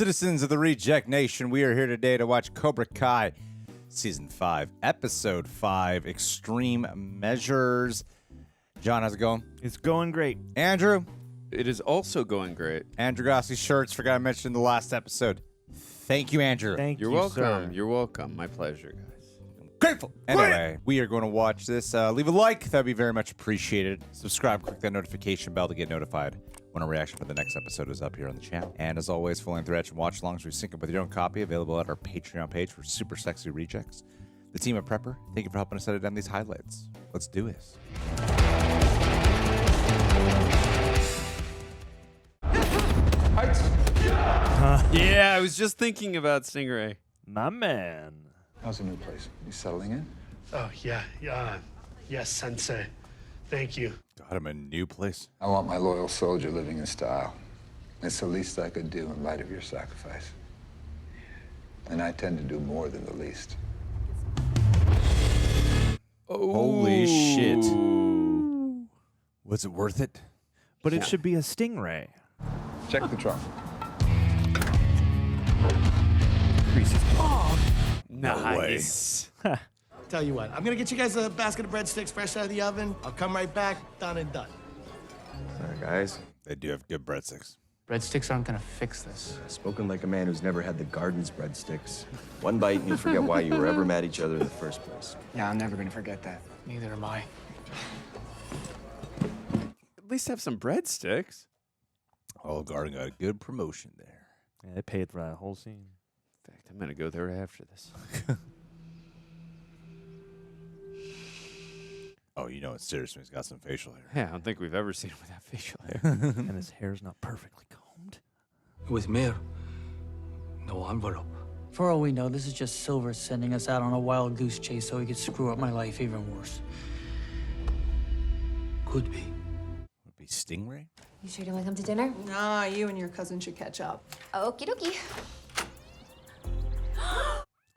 Citizens of the Reject Nation, we are here today to watch Cobra Kai Season 5, Episode 5, Extreme Measures. John, how's it going? It's going great. Andrew? It is also going great. Andrew Gossie's shirts, forgot to mention in the last episode. Thank you, Andrew. You're welcome. Sir. You're welcome. My pleasure, guys. Grateful. Anyway, we are going to watch this. Leave a like. That would be very much appreciated. Subscribe. Click that notification bell to get notified when a reaction for the next episode is up here on the channel. And as always, full-length reaction watch-alongs we sync up with your own copy available at our Patreon page for super sexy rejects. The team at Prepper, thank you for helping us edit down these highlights. Let's do this. Yeah, I was just thinking about Stingray. My man. How's the new place? You settling in? Oh, yeah. Yes, Sensei. Thank you. Got him a new place. I want my loyal soldier living in style. It's the least I could do in light of your sacrifice. And I tend to do more than the least. Oh. Holy shit. Was it worth it? But it should be a Stingray. Check the trunk. Kreese's Nice. Tell you what, I'm gonna get you guys a basket of breadsticks fresh out of the oven. I'll come right back, done and done. Sorry, guys. They do have good breadsticks. Breadsticks aren't gonna fix this. Spoken like a man who's never had the garden's breadsticks. One bite and you'll forget why you were ever mad at each other in the first place. Yeah, I'm never gonna forget that. Neither am I. At least have some breadsticks. Olive Garden got a good promotion there. Yeah, they paid for that whole scene. In fact, I'm going to go there after this. Oh, you know it's serious when he's got some facial hair. Yeah, I don't think we've ever seen him without facial hair. And his hair's not perfectly combed. With Mir, no envelope. For all we know, this is just Silver sending us out on a wild goose chase so he could screw up my life even worse. Could be. Would it be Stingray? You sure you want to come to dinner? Nah, you and your cousin should catch up. Okie dokie.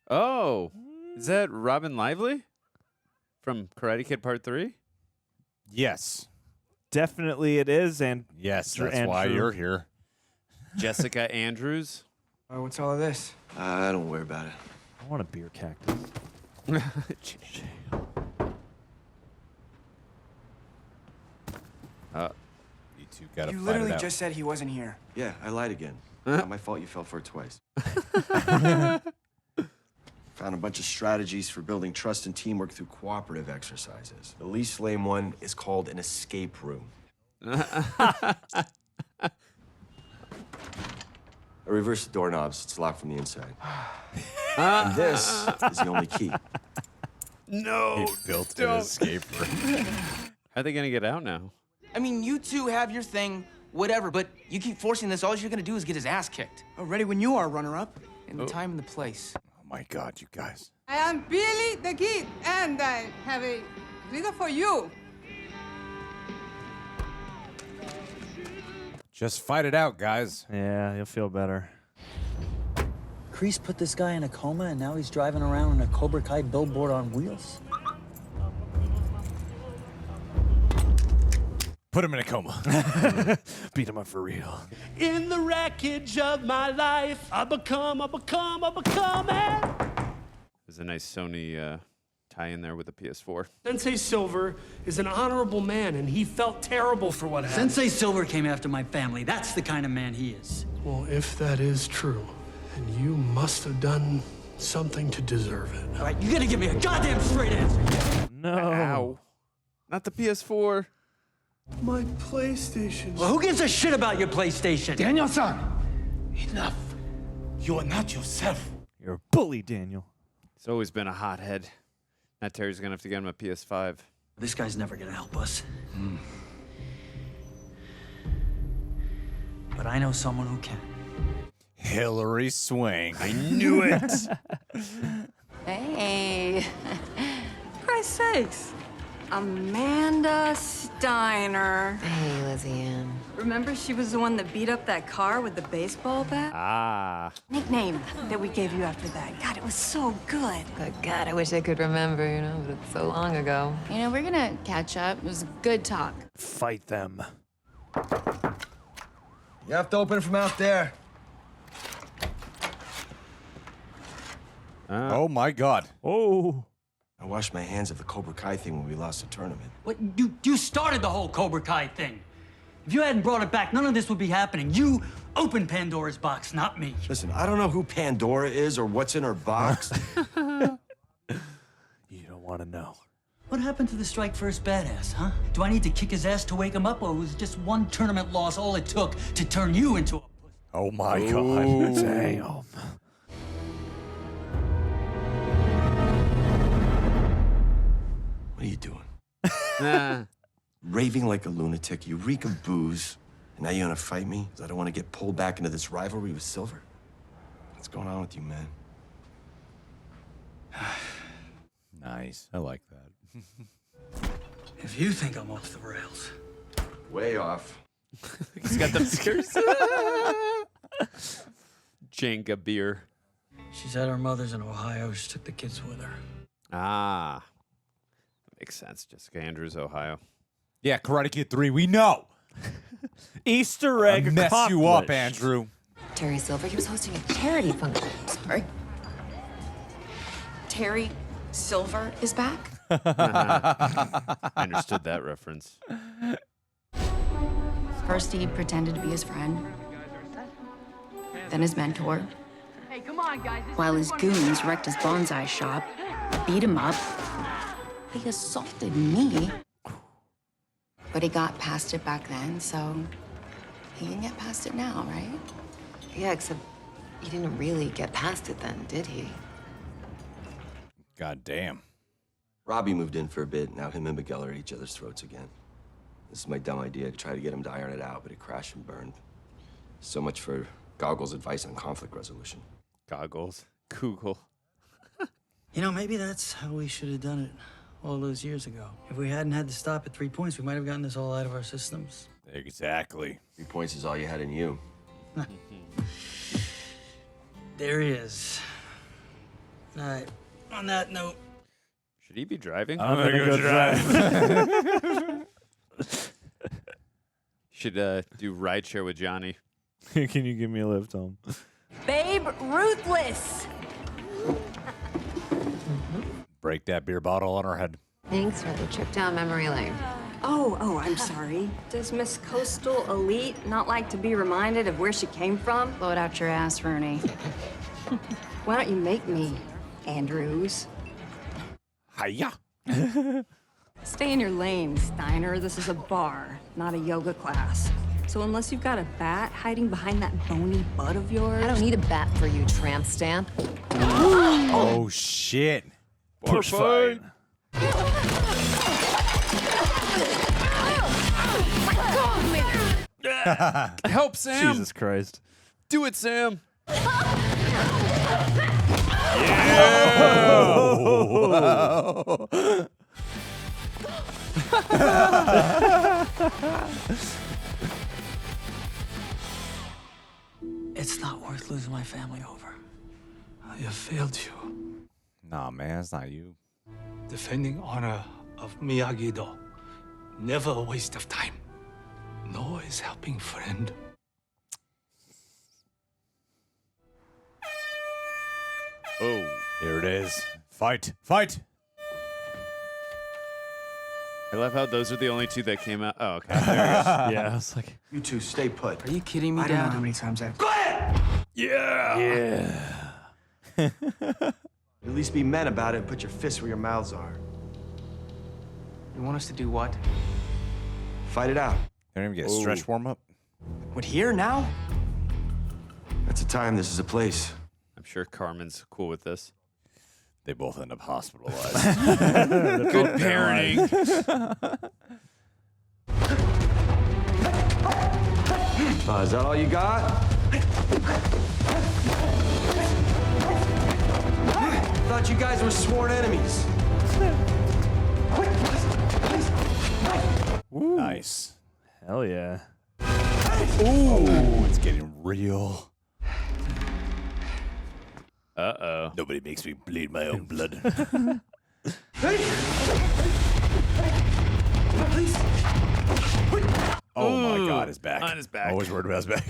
Oh, is that Robyn Lively from Karate Kid Part 3? Yes. Definitely it is, and Yes, that's why you're here. Jessica Andrews. What's all of this? Don't worry about it. I want a beer cactus. You two gotta You fight literally it out. just said he wasn't here. Yeah, I lied again. Not my fault you fell for it twice. Found a bunch of strategies for building trust and teamwork through cooperative exercises. The least lame one is called an escape room. I reversed the doorknobs. It's locked from the inside. And this is the only key. No. He built an escape room. How are they going to get out now? I mean, you two have your thing, whatever, but you keep forcing this. All you're gonna do is get his ass kicked. Oh, ready when you are, runner-up. In the time and the place. Oh my God, you guys. I am Billy the Kid, and I have a riddle for you. Just fight it out, guys. Yeah, you'll feel better. Kreese put this guy in a coma and now he's driving around on a Cobra Kai billboard on wheels? Put him in a coma. Beat him up for real. In the wreckage of my life, I become man. There's a nice Sony tie in there with the PS4. Sensei Silver is an honorable man, and he felt terrible for what happened. Sensei Silver came after my family. That's the kind of man he is. Well, if that is true, then you must have done something to deserve it. All right, you gotta give me a goddamn straight answer. No. Ow. Not the PS4. My PlayStation. Well, who gives a shit about your PlayStation? Daniel-san, enough. You are not yourself. You're a bully, Daniel. He's always been a hothead. Now Terry's going to have to get him a PS5. This guy's never gonna help us. But I know someone who can. Hillary Swank. I knew it. Hey, Christ's sakes. Amanda Steiner. Hey, Lizzie-Ann. Remember she was the one that beat up that car with the baseball bat? Ah. Nickname that we gave you after that. God, it was so good. Good God, I wish I could remember, but it's so long ago. We're gonna catch up. It was a good talk. Fight them. You have to open it from out there. Oh my God. Oh. I washed my hands of the Cobra Kai thing when we lost the tournament. What? You started the whole Cobra Kai thing. If you hadn't brought it back, none of this would be happening. You opened Pandora's box, not me. Listen, I don't know who Pandora is or what's in her box. You don't want to know. What happened to the strike first badass, huh? Do I need to kick his ass to wake him up, or was just one tournament loss all it took to turn you into a pussy? Oh my God. Damn. What are you doing? Nah. Raving like a lunatic, you reek of booze, and now you want to fight me? 'Cause I don't want to get pulled back into this rivalry with Silver? What's going on with you, man? Nice. I like that. If you think I'm off the rails. Way off. He's got the beers. Jenga beer. She's at her mother's in Ohio. She took the kids with her. Ah. Makes sense. Jessica Andrews, Ohio. Yeah, Karate Kid 3, we know. Easter egg Mess you up, accomplished. Andrew. Terry Silver, he was hosting a charity function. Sorry. Terry Silver is back? I understood that reference. First, he pretended to be his friend, then his mentor. Hey, come on, guys. While his goons wrecked his bonsai shop, beat him up. He assaulted me. But he got past it back then, so he can get past it now, right? Yeah, except he didn't really get past it then, did he? God damn. Robby moved in for a bit. Now him and Miguel are at each other's throats again. This is my dumb idea to try to get him to iron it out, but it crashed and burned. So much for Goggles' advice on conflict resolution. Goggles. Google. You know, maybe that's how we should have done it all those years ago. If we hadn't had to stop at 3 points, we might have gotten this all out of our systems. Exactly. 3 points is all you had in you. There he is. All right, on that note. Should he be driving? I'm gonna go drive. Should do rideshare with Johnny. Can you give me a lift home? Babe Ruthless. Break that beer bottle on her head. Thanks for the trip down memory lane. Oh, I'm sorry. Does Miss Coastal Elite not like to be reminded of where she came from? Blow it out your ass, Rooney. Why don't you make me, Andrews? Hiya. Stay in your lane, Steiner. This is a bar, not a yoga class. So unless you've got a bat hiding behind that bony butt of yours... I don't need a bat for you, tramp stamp. Oh, shit. Push fight. Help, Sam! Jesus Christ. Do it, Sam! It's not worth losing my family over. I have failed you. Nah, man, it's not you. Defending honor of Miyagi-Do. Never a waste of time. No is helping friend. Oh. Here it is. Fight. Fight. I love how those are the only two that came out. Oh, okay. There Yeah, I was like, You two stay put. Are you kidding me, I don't know Dad? how many times I've... yeah. At least be men about it and put your fists where your mouths are. You want us to do what? Fight it out. They don't even get a stretch warm up. What, here, now? That's a time, this is a place. I'm sure Carmen's cool with this. They both end up hospitalized. Good parenting. Is that all you got? Thought you guys were sworn enemies. Nice. Hell yeah. Ooh, it's getting real. Uh-oh. Nobody makes me bleed my own blood. Oh my God, his back. On his back. Always worried about his back.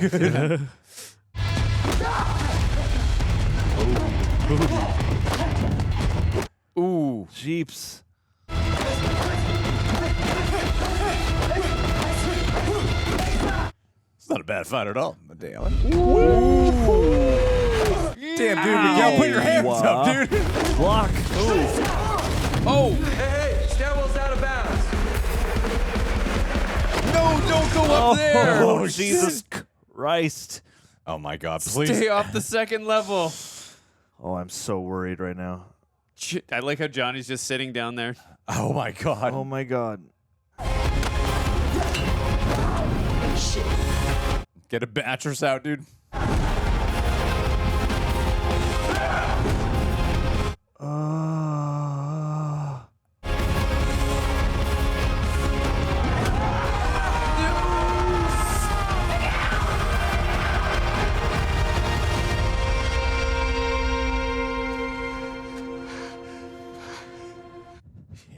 Ooh. Jeeps. It's not a bad fight at all, Miguel. Damn, dude, Miguel, put your hands up, dude. Block. Oh. Hey, stairwell's out of bounds. No, don't go up there. Oh, Jesus Christ. Oh my God, please. Stay off the second level. Oh, I'm so worried right now. I like how Johnny's just sitting down there. Oh my God. Oh my God. Get a mattress out, dude.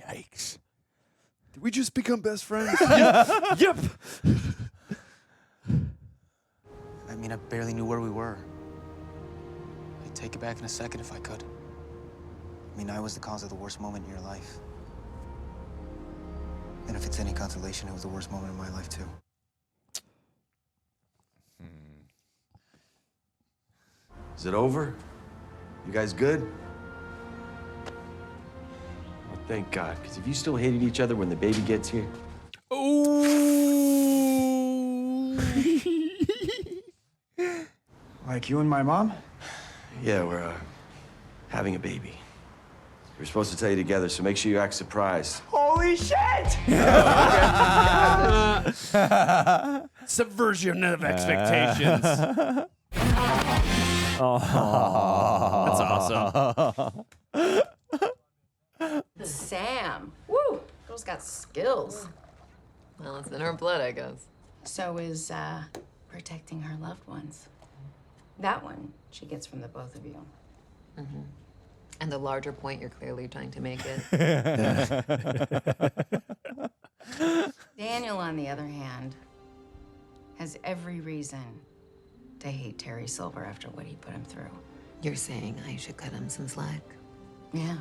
Yikes. Did we just become best friends? Yep. I mean, I barely knew where we were. I'd take it back in a second if I could. I mean, I was the cause of the worst moment in your life. And if it's any consolation, it was the worst moment in my life, too. Is it over? You guys good? Well, thank God, because if you still hated each other when the baby gets here, Like you and my mom? yeah, we're having a baby. We're supposed to tell you together, so make sure you act surprised. Holy shit! Subversion of expectations. That's awesome. Sam. Woo! Girl's got skills. Well, it's in her blood, I guess. So is protecting her loved ones. That one she gets from the both of you. Mm-hmm. And the larger point you're clearly trying to make it. Daniel, on the other hand, has every reason to hate Terry Silver after what he put him through. You're saying I should cut him some slack? Yeah,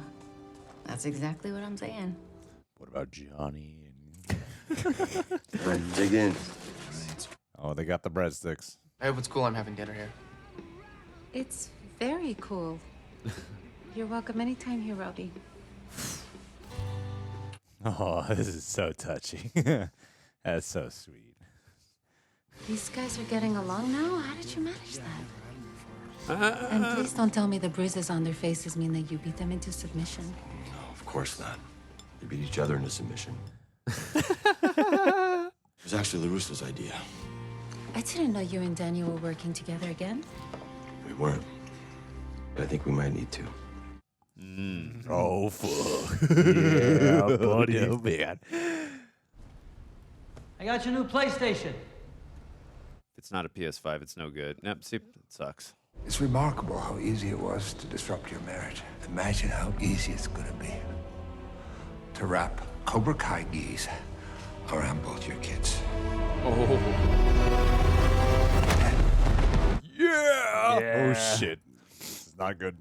that's exactly what I'm saying. What about Johnny? Dig in. Oh, they got the breadsticks. I hope it's cool I'm having dinner here. It's very cool. You're welcome anytime here, Robby. Oh, this is so touching. That's so sweet. These guys are getting along now? How did you manage that? And please don't tell me the bruises on their faces mean that you beat them into submission. No, of course not. They beat each other into submission. It was actually LaRusso's idea. I didn't know you and Daniel were working together again. We weren't. But I think we might need to. Oh, fuck. Yeah, buddy. Oh, man. I got your new PlayStation. If it's not a PS5, it's no good. Nope, see, it sucks. It's remarkable how easy it was to disrupt your marriage. Imagine how easy it's gonna be to wrap Cobra Kai geese around both your kids. Oh. Yeah! Oh, shit. This is not good.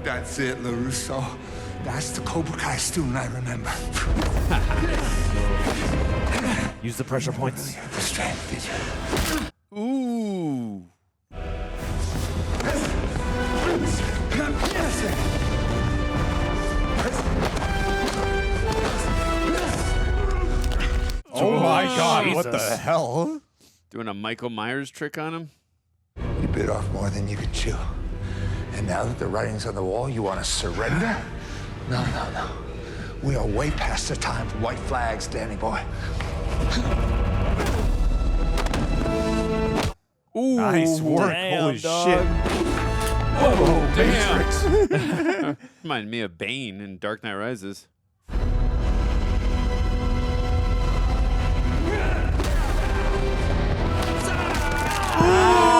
That's it, LaRusso. That's the Cobra Kai student I remember. Use the pressure points. The strength, did you? Ooh. Oh, my God. Jesus. What the hell? Doing a Michael Myers trick on him? You bit off more than you could chew. And now that the writing's on the wall, you want to surrender? No, no, no. We are way past the time for white flags, Danny boy. Ooh. Nice work. Damn, Holy dog. shit. Oh, damn. Matrix. Reminded me of Bane in Dark Knight Rises. Oh.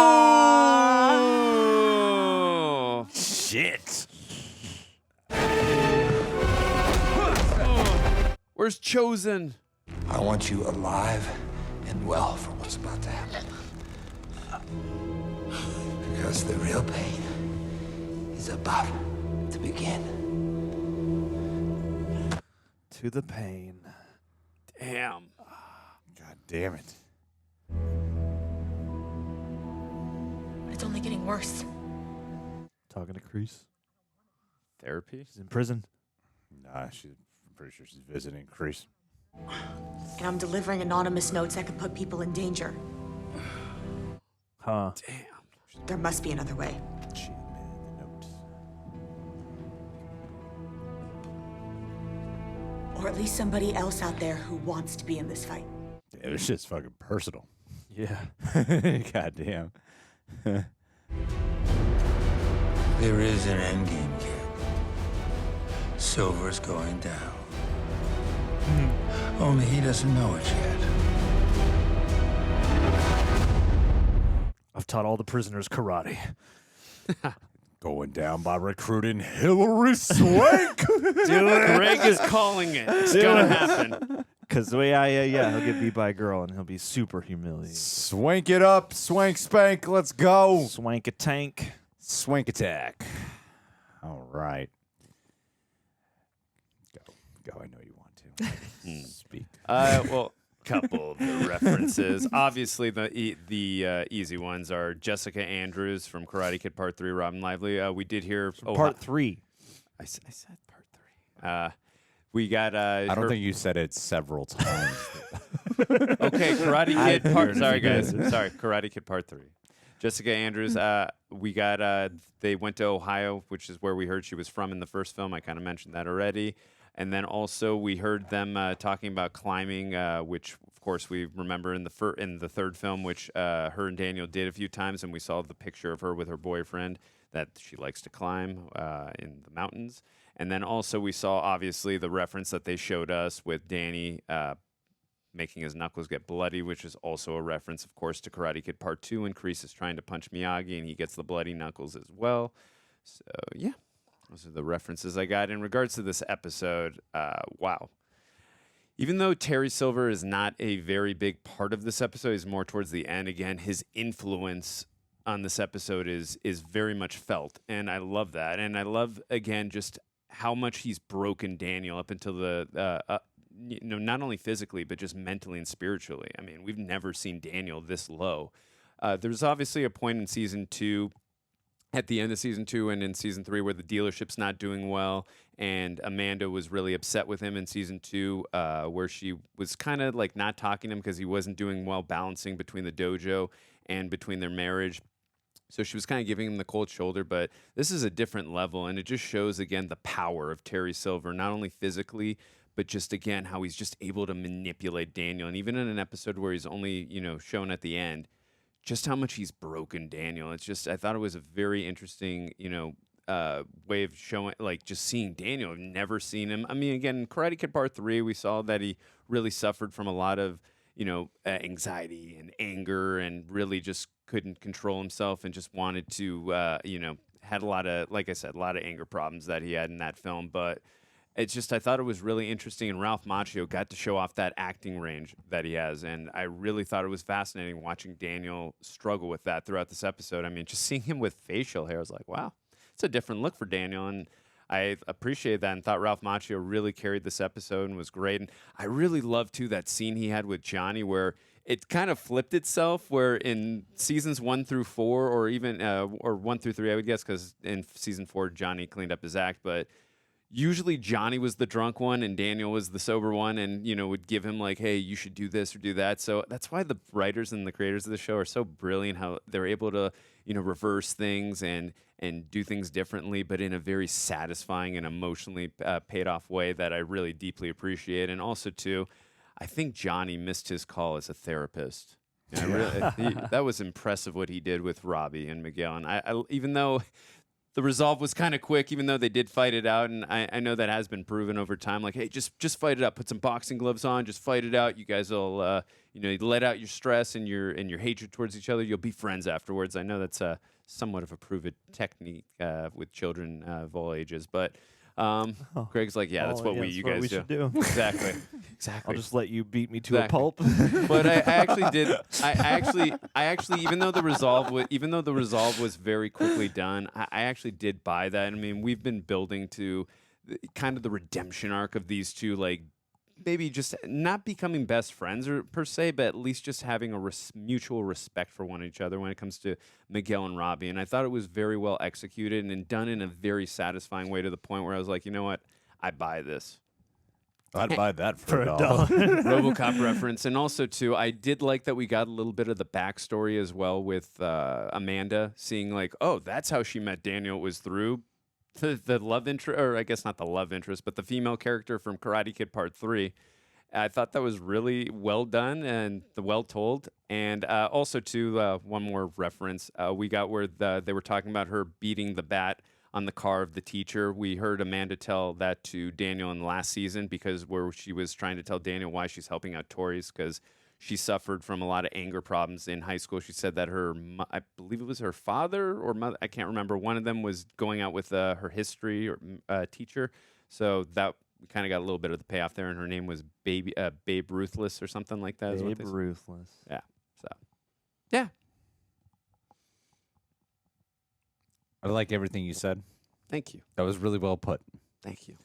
Shit. Where's Chozen? I want you alive and well for what's about to happen. Because the real pain is is about to begin. To the pain. Damn. God damn it. It's only getting worse. Talking to Kreese. Therapy? He's in prison. Nah, I'm pretty sure she's visiting Kreese. And I'm delivering anonymous notes that could put people in danger. Huh. Damn. There must be another way. Shit, man, the notes. Or at least somebody else out there who wants to be in this fight. Yeah, this shit's fucking personal. Yeah. God damn. There is an endgame, kid. Silver's going down. Only he doesn't know it yet. I've taught all the prisoners karate. Going down by recruiting Hillary Swank. Greg is calling it. It's gonna happen. Because the way he'll get beat by a girl and he'll be super humiliated. Swank it up, swank spank, let's go. Swank a tank. Swank attack. All right. Go, I know you want to. Speak. Well, couple of the references. Obviously, the easy ones are Jessica Andrews from Karate Kid Part 3, Robyn Lively. We did hear... Part 3. I said Part 3. We got... I don't think you said it several times. Okay, Karate Kid Part... Sorry, guys. Sorry, Karate Kid Part 3. Jessica Andrews, we got... they went to Ohio, which is where we heard she was from in the first film. I kind of mentioned that already. And then also we heard them talking about climbing, which of course we remember in the third film, which her and Daniel did a few times, and we saw the picture of her with her boyfriend that she likes to climb in the mountains. And then also we saw obviously the reference that they showed us with Danny making his knuckles get bloody, which is also a reference, of course, to Karate Kid Part 2, and Kreese is trying to punch Miyagi, and he gets the bloody knuckles as well. So yeah. Those are the references I got. In regards to this episode, wow. Even though Terry Silver is not a very big part of this episode, he's more towards the end. Again, his influence on this episode is very much felt, and I love that. And I love, again, just how much he's broken Daniel up until not only physically, but just mentally and spiritually. I mean, we've never seen Daniel this low. There's obviously a point in Season 2, at the end of Season 2 and in Season 3 where the dealership's not doing well, and Amanda was really upset with him in Season 2 where she was kind of like not talking to him because he wasn't doing well balancing between the dojo and between their marriage. So she was kind of giving him the cold shoulder, but this is a different level, and it just shows, again, the power of Terry Silver, not only physically, but just, again, how he's just able to manipulate Daniel. And even in an episode where he's only, shown at the end, just how much he's broken Daniel. It's just, I thought it was a very interesting, way of showing, like, just seeing Daniel. I've never seen him. I mean, again, Karate Kid Part 3, we saw that he really suffered from a lot of, anxiety and anger, and really just couldn't control himself and just wanted to, had a lot of, like I said, a lot of anger problems that he had in that film. But it's just, I thought it was really interesting, and Ralph Macchio got to show off that acting range that he has, and I really thought it was fascinating watching Daniel struggle with that throughout this episode. I mean, just seeing him with facial hair, I was like, wow, it's a different look for Daniel, and I appreciated that and thought Ralph Macchio really carried this episode and was great. And I really loved, too, that scene he had with Johnny where it kind of flipped itself, where in Seasons 1 through 4, or even or 1 through 3, I would guess, because in Season 4, Johnny cleaned up his act, but usually Johnny was the drunk one and Daniel was the sober one, and, would give him like, hey, you should do this or do that. So that's why the writers and the creators of the show are so brilliant, how they're able to, reverse things and do things differently, but in a very satisfying and emotionally paid off way that I really deeply appreciate. And also, too, I think Johnny missed his call as a therapist. That was impressive what he did with Robby and Miguel. And I even though the resolve was kind of quick, even though they did fight it out, and I know that has been proven over time. Like, hey, just fight it out. Put some boxing gloves on. Just fight it out. You guys will, let out your stress and your hatred towards each other. You'll be friends afterwards. I know that's somewhat of a proven technique with children of all ages. But Greg's like, yeah, that's what you guys should do. Exactly. I'll just let you beat me to a pulp. But I actually did. I actually, even though the resolve was very quickly done, I actually did buy that. I mean, we've been building to kind of the redemption arc of these two, like maybe just not becoming best friends or per se, but at least just having a mutual respect for one another when it comes to Miguel and Robby. And I thought it was very well executed and done in a very satisfying way to the point where I was like, you know what, I buy this. I'd buy that for a dollar. RoboCop reference. And also, too, I did like that we got a little bit of the backstory as well with Amanda, seeing like, oh, that's how she met Daniel, was through the love interest, or I guess not the love interest, but the female character from Karate Kid Part 3. I thought that was really well done and well told. And also, too, one more reference. We got where they were talking about her beating the bat on the car of the teacher. We heard Amanda tell that to Daniel in the last season, because where she was trying to tell Daniel why she's helping out Tori's, because she suffered from a lot of anger problems in high school. She said that I believe it was her father or mother, I can't remember. One of them was going out with her history or teacher. So that we kind of got a little bit of the payoff there, and her name was Babe Ruthless or something like that. Babe Ruthless. Yeah. So, yeah. I like everything you said. Thank you. That was really well put. Thank you.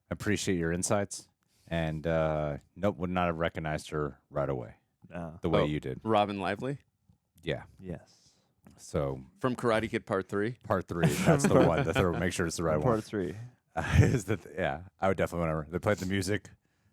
I appreciate your insights. And nope, would not have recognized her right away the way you did. Robyn Lively? Yeah. Yes. So from Karate Kid Part 3? Part 3. That's the one. The third, make sure it's the right one. Part 3. Yeah, I would definitely want to. They played the music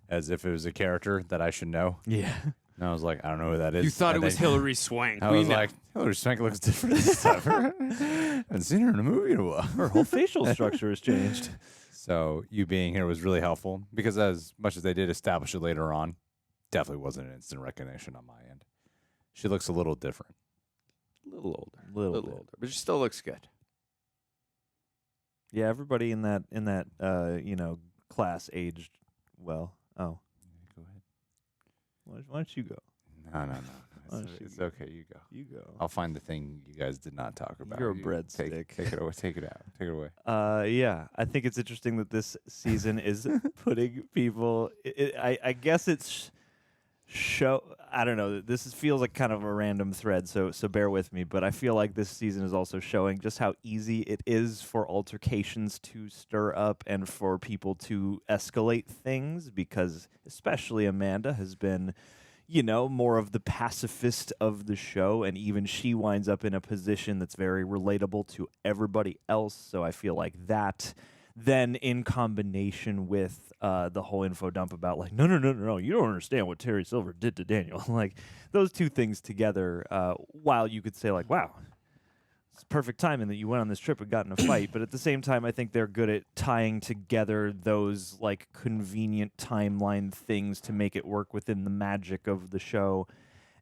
as if it was a character that I should know. Yeah. And I was like, I don't know who that is. You thought it was Hilary Swank. I was like, Hilary Swank looks different this time. I haven't seen her in a movie in a while. Her whole facial structure has changed. So you being here was really helpful, because as much as they did establish it later on, definitely wasn't an instant recognition on my end. She looks a little different. A little older. Little older. But she still looks good. Yeah, everybody in that class aged well. Oh. Go ahead. Why don't you go? No. It's okay. You go. You go. I'll find the thing you guys did not talk about. You're a breadstick. Take it away. Take it out. Take it away. Yeah, I think it's interesting that this season is putting people. I guess it's I don't know. Feels like kind of a random thread, so bear with me. But I feel like this season is also showing just how easy it is for altercations to stir up and for people to escalate things, because especially Amanda has been, more of the pacifist of the show, and even she winds up in a position that's very relatable to everybody else. So I feel like that, then in combination with the whole info dump about like, no, you don't understand what Terry Silver did to Daniel. Like those two things together, while you could say like, wow, it's perfect timing that you went on this trip and got in a fight. But at the same time, I think they're good at tying together those like convenient timeline things to make it work within the magic of the show.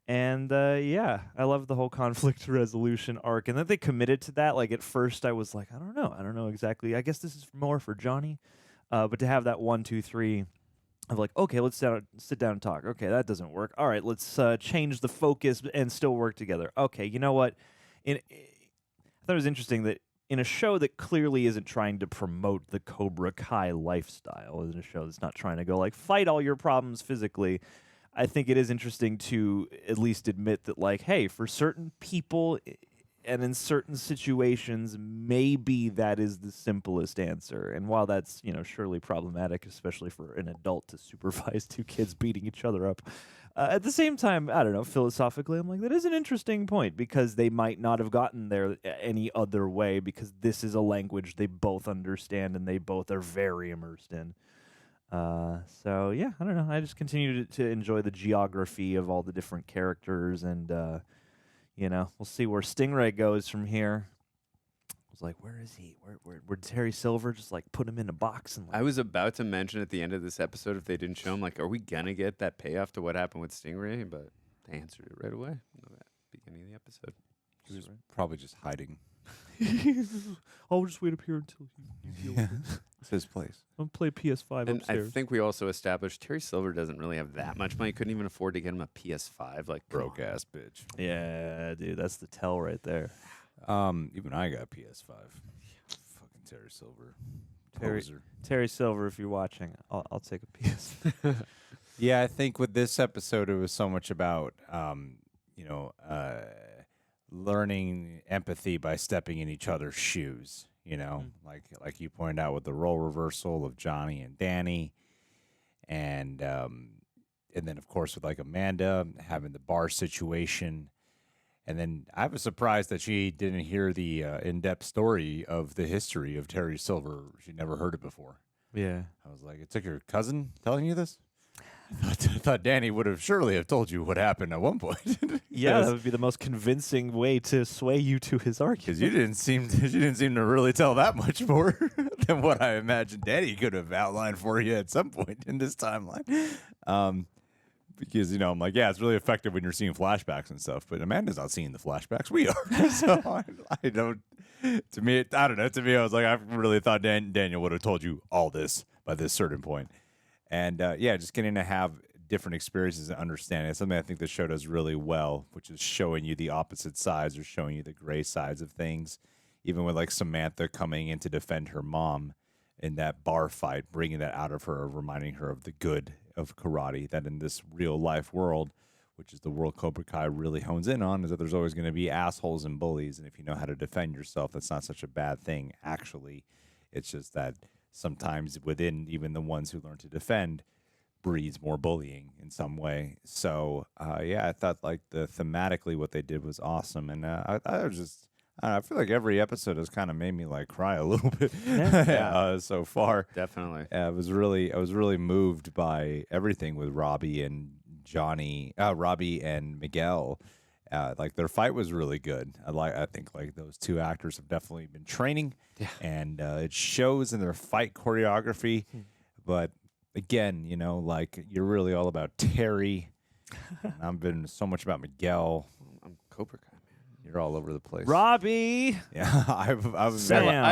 And yeah, I love the whole conflict resolution arc, and that they committed to that. Like at first I was like, I don't know exactly. I guess this is more for Johnny. But to have that 1, 2, 3 of like, okay, let's sit down and talk. Okay, that doesn't work. All right, let's change the focus and still work together. Okay, you know what? I thought it was interesting that in a show that clearly isn't trying to promote the Cobra Kai lifestyle, in a show that's not trying to go like, fight all your problems physically, I think it is interesting to at least admit that, like, hey, for certain people and in certain situations, maybe that is the simplest answer. And while that's, surely problematic, especially for an adult to supervise two kids beating each other up, at the same time, I don't know, philosophically, I'm like, that is an interesting point, because they might not have gotten there any other way, because this is a language they both understand and they both are very immersed in. So yeah, I don't know. I just continue to enjoy the geography of all the different characters, and we'll see where Stingray goes from here. I was like, where is he? Where Terry Silver just like put him in a box? And like, I was about to mention at the end of this episode, if they didn't show him, like, are we gonna get that payoff to what happened with Stingray? But they answered it right away at the beginning of the episode. He was probably just hiding. I'll just wait up here until he It's his place. I'll play PS5 and upstairs. I think we also established Terry Silver doesn't really have that much money. Couldn't even afford to get him a PS5. Like, broke ass bitch. Yeah, dude, that's the tell right there. Even I got PS5. Fucking Terry Silver. Hauser. Terry Silver, if you're watching, I'll take a piece. Yeah, I think with this episode, it was so much about, learning empathy by stepping in each other's shoes. Like you pointed out with the role reversal of Johnny and Danny, and then of course with like Amanda having the bar situation, and then I was surprised that she didn't hear the in-depth story of the history of Terry Silver. She never heard it before. Yeah, I was like, it took your cousin telling you this? I thought Danny would have surely have told you what happened at one point. Yeah, that would be the most convincing way to sway you to his argument. Because you didn't seem to really tell that much more than what I imagined Danny could have outlined for you at some point in this timeline. Because I'm like, yeah, it's really effective when you're seeing flashbacks and stuff, but Amanda's not seeing the flashbacks. We are, so I don't. To me, I don't know. To me, I was like, I really thought Daniel would have told you all this by this certain point. And just getting to have different experiences and understanding. It's something I think the show does really well, which is showing you the opposite sides or showing you the gray sides of things. Even with like Samantha coming in to defend her mom in that bar fight, bringing that out of her, reminding her of the good of karate, that in this real life world, which is the world Cobra Kai really hones in on, is that there's always going to be assholes and bullies. And if you know how to defend yourself, that's not such a bad thing, actually. It's just that sometimes within even the ones who learn to defend breeds more bullying in some way. So, I thought like thematically what they did was awesome. And I feel like every episode has kind of made me like cry a little bit so far. Definitely. I was really moved by everything with Robby and Miguel. Like their fight was really good. I think like those two actors have definitely been training, and it shows in their fight choreography. But again, like you're really all about Terry. I've been so much about Miguel. I'm Cobra Kai, man. You're all over the place. Robby. Yeah, I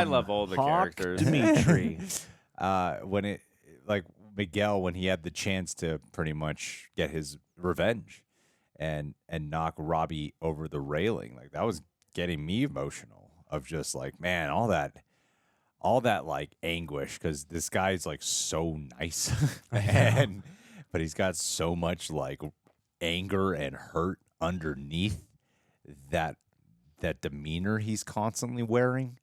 love all the characters. Dimitri. Miguel, when he had the chance to pretty much get his revenge and knock Robby over the railing, like that was getting me emotional of just like, man, all that like anguish, because this guy's like so nice but he's got so much like anger and hurt underneath that demeanor he's constantly wearing,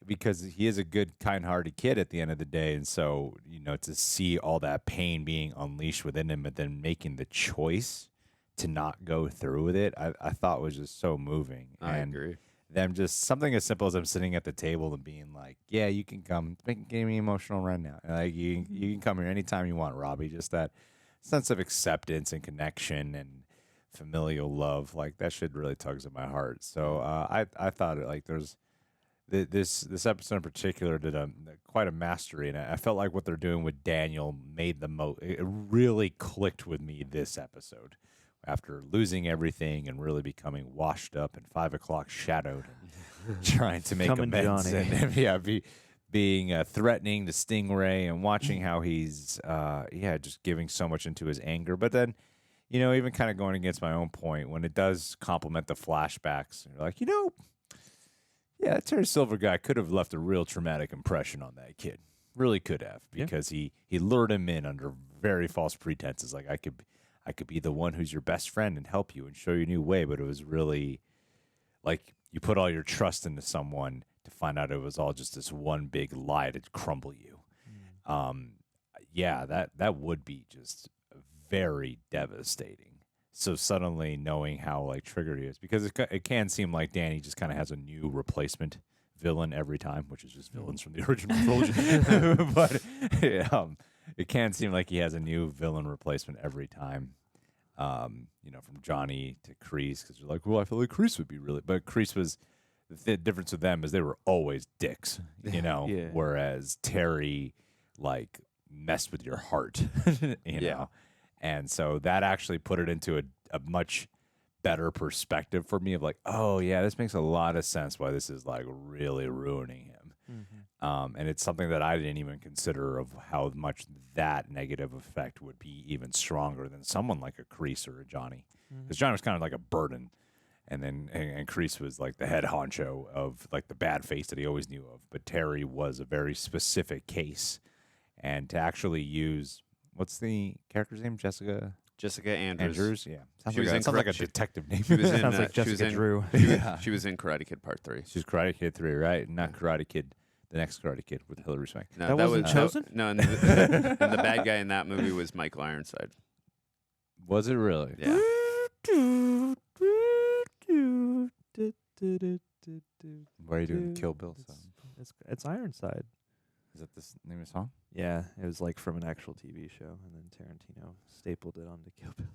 because he is a good, kind-hearted kid at the end of the day. And so, to see all that pain being unleashed within him and then making the choice to not go through with it, I thought was just so moving. I agree. Them just something as simple as them sitting at the table and being like, yeah, you can come. It's getting me emotional right now. Like you can come here anytime you want, Robby. Just that sense of acceptance and connection and familial love, like that shit really tugs at my heart. So I thought like there's this episode in particular did quite a mastery, and I felt like what they're doing with Daniel made the most. It really clicked with me this episode after losing everything and really becoming washed up and 5 o'clock shadowed and trying to make amends and being threatening to Stingray and watching how he's just giving so much into his anger, but then even kind of going against my own point when it does complement the flashbacks. You're like, yeah, that Terry Silver guy could have left a real traumatic impression on that kid. Really could have, because he lured him in under very false pretenses. Like I could be the one who's your best friend and help you and show you a new way, but it was really like you put all your trust into someone to find out it was all just this one big lie to crumble you. That would be just very devastating. So suddenly knowing how like triggered he is, because it can seem like Danny just kind of has a new replacement villain every time, which is just villains from the original trilogy. But it can seem like he has a new villain replacement every time. From Johnny to Kreese, because you're like, well, I feel like Kreese would be really, but Kreese was the difference with them is they were always dicks, whereas Terry like messed with your heart, you know. And so that actually put it into a much better perspective for me of like, oh, yeah, this makes a lot of sense why this is like really ruining him. Mm-hmm. And it's something that I didn't even consider of how much that negative effect would be even stronger than someone like a Kreese or a Johnny. Because Johnny was kind of like a burden. And then and Kreese was like the head honcho of like the bad face that he always knew of. But Terry was a very specific case. And to actually use, what's the character's name? Jessica Andrews. Yeah. Sounds like a detective name. She was in, sounds like Jessica Drew. She was in Karate Kid Part 3. She's Karate Kid 3, right? Not Karate Kid, the next Karate Kid with Hilary Swank. No, that wasn't Chozen? No, and the bad guy in that movie was Michael Ironside. Was it really? Yeah. Why are you doing Kill Bill song? It's Ironside. Is that the name of the song? Yeah, it was like from an actual TV show, and then Tarantino stapled it onto Kill Bill.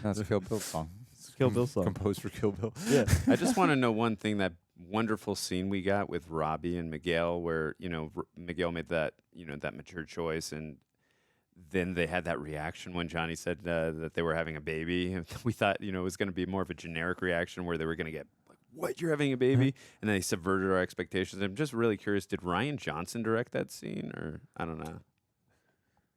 That's a Kill Bill song. It's Kill Bill song. Composed for Kill Bill. Yeah. I just want to know one thing, that wonderful scene we got with Robby and Miguel where, Miguel made that, that mature choice, and then they had that reaction when Johnny said that they were having a baby. We thought, it was going to be more of a generic reaction where they were going to get, like, what, you're having a baby? And then they subverted our expectations. I'm just really curious, did Rian Johnson direct that scene, or I don't know?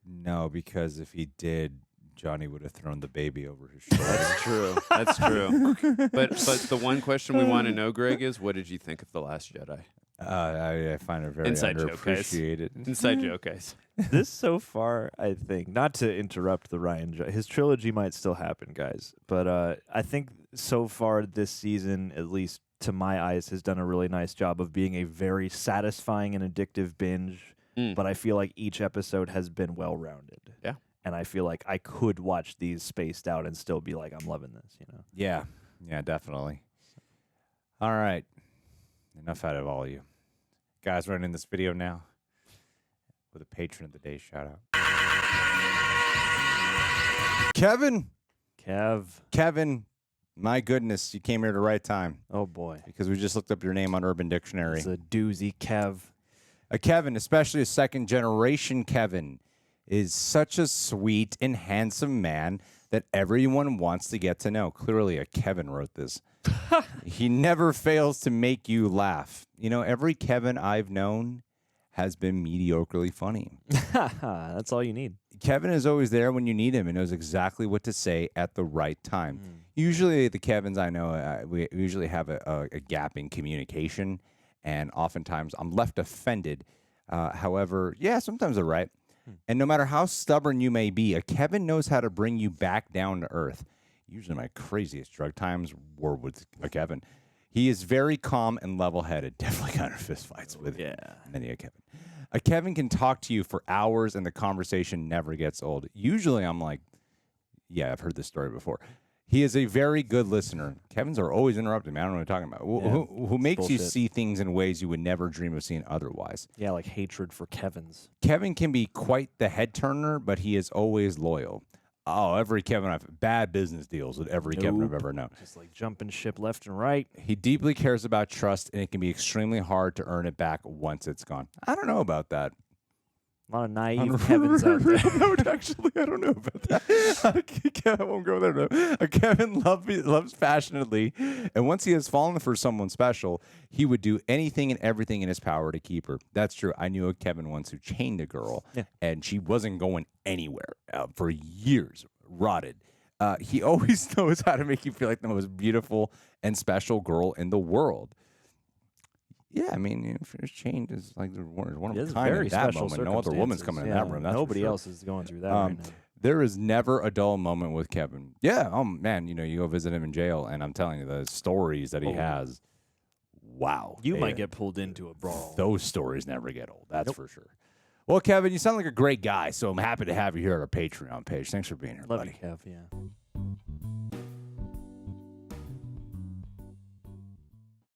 No, because if he did, Johnny would have thrown the baby over his shoulder. That's true. That's true. But the one question we want to know, Greg, is what did you think of The Last Jedi? I find it very Inside joke, guys. underappreciated. Inside joke, guys. This so far, I think, not to interrupt the his trilogy might still happen, guys, but I think so far this season, at least to my eyes, has done a really nice job of being a very satisfying and addictive binge. But I feel like each episode has been well-rounded. Yeah. And I feel like I could watch these spaced out and still be like, I'm loving this, Yeah, definitely. All right. Enough out of all you. Guys, we're in this video now with a patron of the day shout out. Kevin, my goodness, you came here at the right time. Oh, boy. Because we just looked up your name on Urban Dictionary. It's a doozy, Kev. A Kevin, especially a second-generation Kevin, is such a sweet and handsome man that everyone wants to get to know. Clearly, a Kevin wrote this. He never fails to make you laugh. Every Kevin I've known has been mediocrely funny. That's all you need. Kevin is always there when you need him and knows exactly what to say at the right time. Usually, the Kevins I know, we usually have a gap in communication, and oftentimes I'm left offended. However, sometimes they're right. And no matter how stubborn you may be, a Kevin knows how to bring you back down to earth. Usually my craziest drug times were with a Kevin. He is very calm and level-headed. Definitely kind of fistfights with many a Kevin. A Kevin can talk to you for hours and the conversation never gets old. Usually I'm like, yeah, I've heard this story before. He is a very good listener. Kevins are always interrupting me. I don't know what I'm talking about. Who makes you see things in ways you would never dream of seeing otherwise. Yeah, like hatred for Kevins. Kevin can be quite the head turner, but he is always loyal. Oh, every Kevin bad business deals with every Kevin I've ever known. Just like jumping ship left and right. He deeply cares about trust, and it can be extremely hard to earn it back once it's gone. I don't know about that. A lot of naive Kevins out there. No, actually, I don't know about that. I won't go there. No. A Kevin loves passionately, and once he has fallen for someone special, he would do anything and everything in his power to keep her. That's true. I knew a Kevin once who chained a girl, and she wasn't going anywhere for years, rotted. He always knows how to make you feel like the most beautiful and special girl in the world. Yeah, I mean, if it's chained, it's like one of a kind in that moment. No other woman's coming in that room. That's nobody for sure. else is going through that right now. There is never a dull moment with Kevin. Yeah, oh man, you go visit him in jail, and I'm telling you, the stories that he has, wow. You might get pulled into a brawl. Those stories never get old, that's for sure. Well, Kevin, you sound like a great guy, so I'm happy to have you here at our Patreon page. Thanks for being here, Love buddy. you, Kev, yeah.